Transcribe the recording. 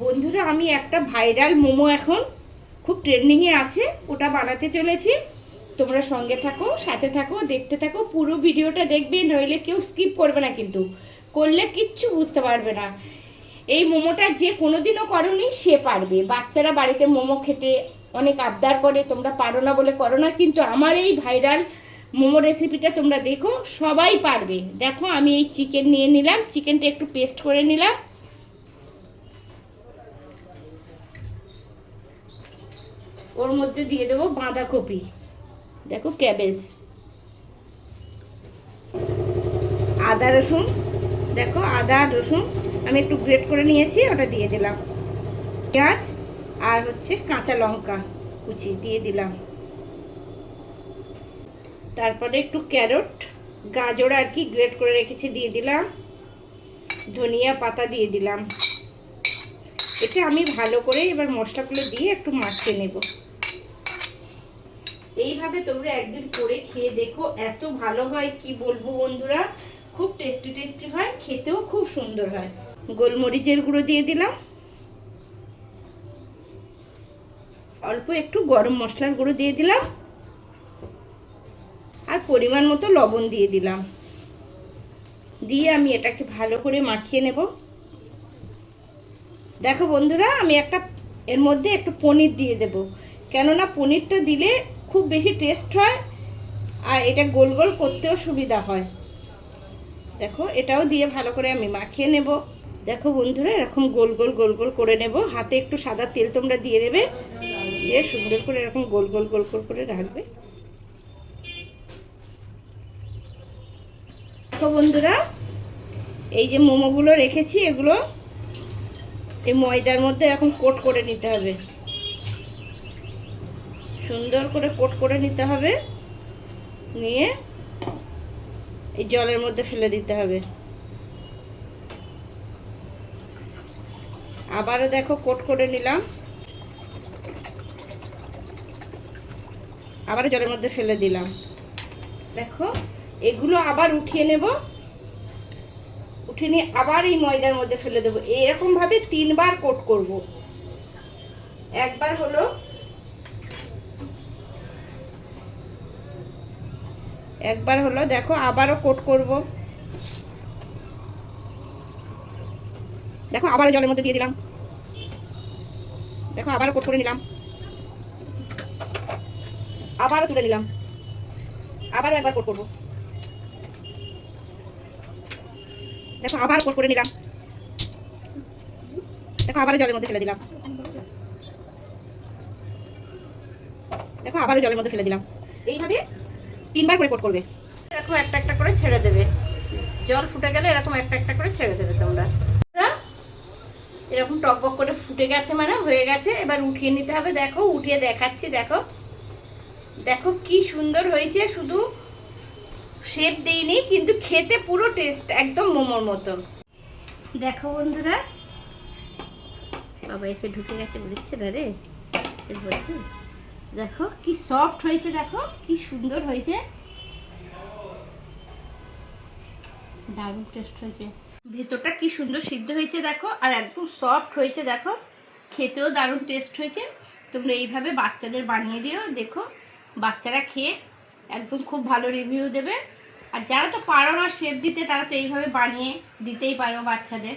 বন্ধুরা, আমি একটা ভাইরাল মোমো এখন খুব ট্রেন্ডিংয়ে আছে, ওটা বানাতে চলেছি। তোমরা সঙ্গে থাকো, সাথে থাকো, দেখতে থাকো, পুরো ভিডিওটা দেখবে, নইলে কেউ স্কিপ করবে না, কিন্তু করলে কিচ্ছু বুঝতে পারবে না। এই মোমোটা যে কোনোদিনও করনি সে পারবে। বাচ্চারা বাড়িতে মোমো খেতে অনেক আবদার করে, তোমরা পারো না বলে করো না, কিন্তু আমার এই ভাইরাল মোমো রেসিপিটা তোমরা দেখো, সবাই পারবে। দেখো, আমি এই চিকেন নিয়ে নিলাম, চিকেনটা একটু পেস্ট করে নিলাম। ওর মধ্যে দিয়ে দেবো বাঁধাকপি, দেখো ক্যাবেজ, আদা রসুন, দেখো আদা রসুন আমি একটু গ্রেট করে নিয়েছি, ওটা দিয়ে দিলাম। পেঁয়াজ আর হচ্ছে কাঁচা লঙ্কা কুচি দিয়ে দিলাম। তারপরে একটু ক্যারট, গাজর আর কি গ্রেট করে রেখেছি দিয়ে দিলাম। ধনিয়া পাতা দিয়ে দিলাম। এটা আমি ভালো করে এবার মশলাগুলো দিয়ে একটু মাখিয়ে নেব। এইভাবে তোমরা একদিন করে খেয়ে দেখো, এত ভালো হয় কি বলবো বন্ধুরা, খুব টেস্টি টেস্টি হয়, খেতেও খুব সুন্দর হয়। গোলমরিচের গুঁড়ো দিয়ে দিলাম, অল্প একটু গরম মশলার গুঁড়ো দিয়ে দিলাম, আর পরিমাণ মতো লবণ দিয়ে দিলাম। দিয়ে আমি এটাকে ভালো করে মাখিয়ে নেব। দেখো বন্ধুরা, আমি এর মধ্যে একটু পনির দিয়ে দেব, কেননা পনিরটা দিলে খুব বেশি টেস্ট হয়, আর এটা গোল গোল করতেও সুবিধা হয়। দেখো, এটাও দিয়ে ভালো করে আমি মাখিয়ে নেব। দেখো বন্ধুরা, এরকম গোল গোল গোল গোল করে নেব। হাতে একটু সাদা তেল তোমরা দিয়ে দেবে, দিয়ে সুন্দর করে এরকম গোল গোল গোল গোল করে রাখবে। দেখো বন্ধুরা, এই যে মোমোগুলো রেখেছি, এগুলো এই ময়দার মধ্যে এরকম কোট করে নিতে হবে, সুন্দর করে কোট করে নিতে হবে। নিয়ে এই জলের মধ্যে ফেলে দিতে হবে। আবারও দেখো কোট করে নিলাম, আবারও জলের মধ্যে ফেলে দিলাম। দেখো, এগুলো আবার উঠিয়ে নেব, উঠিয়ে নিয়ে আবার এই ময়দার মধ্যে ফেলে দেবো। এরকম ভাবে 3 বার কোট করব। একবার হলো, দেখো আবারও কোট করব। দেখো, আবারও জলের মধ্যে দিয়ে দিলাম। দেখো, আবারও কোট করে নিলাম, আবারও তুলে নিলাম, আবারও একবার কোট করব। দেখো, আবার কোট করে নিলাম। দেখো, আবারও জলের মধ্যে ফেলে দিলাম। দেখো, আবারও জলের মধ্যে ফেলে দিলাম। এইভাবে 3 বার করে কোট করবে। এরকম একটা একটা করে ছেড়ে দেবে, জল ফুটে গেলে এরকম একটা একটা করে ছেড়ে দেবে তোমরা। এরকম টকবক করে ফুটে গেছে, মানে হয়ে গেছে। এবার উঠিয়ে নিতে হবে। দেখো, উঠিয়ে দেখাচ্ছি। দেখো দেখো কি সুন্দর হয়েছে, শুধু শেপ দেইনি, কিন্তু খেতে পুরো টেস্ট একদম মোমোর মতো। দেখো বন্ধুরা, বাবা এসে ঢুকে গেছে, বুঝছে না রে এর মধ্যে। দেখো কি সফট হয়েছে, দেখো কি সুন্দর হয়েছে, দারুণ টেস্ট হয়েছে। ভেতরটা কি সুন্দর সিদ্ধ হয়েছে দেখো, আর একদম সফট হয়েছে। দেখো, খেতেও দারুণ টেস্ট হয়েছে। তোমরা এইভাবে বাচ্চাদের বানিয়ে দিও, দেখো বাচ্চারা খেয়ে একদম খুব ভালো রিভিউ দেবে। আর যারা তো পারো না শেপ দিতে, তারা তো এইভাবে বানিয়ে দিতেই পারো বাচ্চাদের।